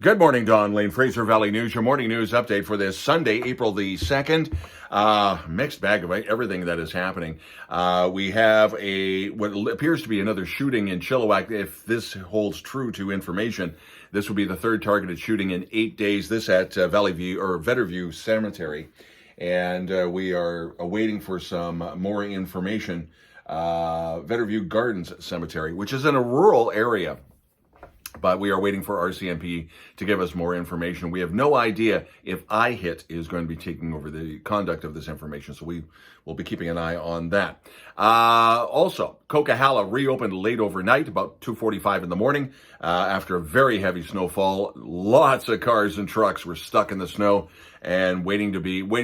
Good morning, Don Lane, Fraser Valley News, your morning news update for this Sunday, April the 2nd. Mixed bag of everything that is happening. We have what appears to be another shooting in CHWK. If this holds true to information, this will be the third targeted shooting in 8 days. This at Valley View or Vetterview Cemetery. And we are awaiting for some more information. Vetterview Gardens Cemetery, which is in a rural area. But we are waiting for RCMP to give us more information. We have no idea if IHIT is going to be taking over the conduct of this information, so we will be keeping an eye on that. Also, Coquihalla reopened late overnight, about 2:45 in the morning, after a very heavy snowfall. Lots of cars and trucks were stuck in the snow and waiting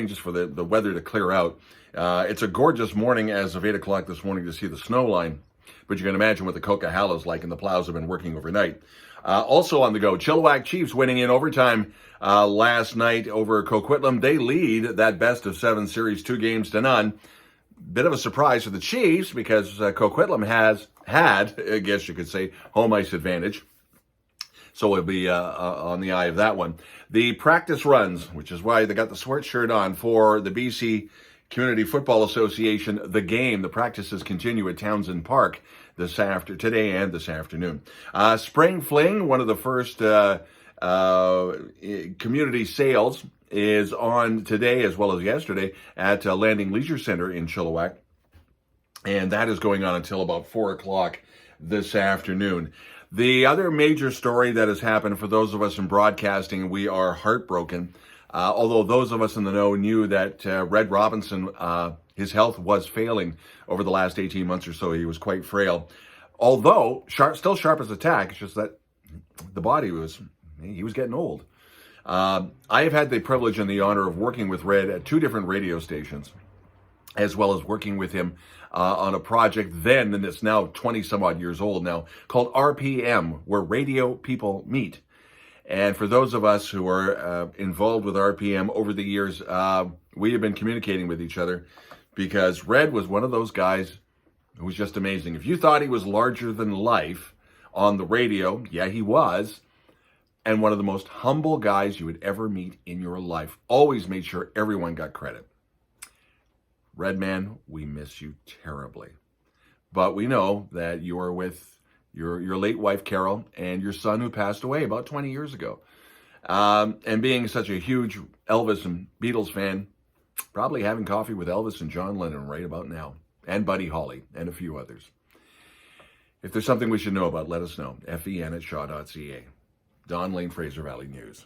just for the weather to clear out. It's a gorgeous morning as of 8 o'clock this morning to see the snow line. But you can imagine what the Coquihalla is like, and the plows have been working overnight. Also on the go, CHWK Chiefs winning in overtime last night over Coquitlam. They lead that best-of-7 series 2-0. Bit of a surprise for the Chiefs because Coquitlam has had, I guess you could say, home ice advantage. So we'll be on the eye of that one. The practice runs, which is why they got the sweatshirt on for the BC Community Football Association. The practices continue at Townsend Park today and this afternoon. Spring Fling, one of the first community sales, is on today as well as yesterday at Landing Leisure Center in CHWK. And that is going on until about 4 o'clock this afternoon. The other major story that has happened for those of us in broadcasting, we are heartbroken. Although those of us in the know knew that Red Robinson, his health was failing over the last 18 months or so. He was quite frail. Although still sharp as a tack, it's just that the body he was getting old. I have had the privilege and the honor of working with Red at 2 different radio stations, as well as working with him on a project then, and it's now 20 some odd years old now, called RPM, where radio people meet. And for those of us who are involved with RPM over the years, we have been communicating with each other because Red was one of those guys who was just amazing. If you thought he was larger than life on the radio, yeah, he was. And one of the most humble guys you would ever meet in your life. Always made sure everyone got credit. Red man, we miss you terribly. But we know that you are with your late wife, Carol, and your son who passed away about 20 years ago. And being such a huge Elvis and Beatles fan, probably having coffee with Elvis and John Lennon right about now, and Buddy Holly, and a few others. If there's something we should know about, let us know. FVN at shaw.ca. Don Lane, Fraser Valley News.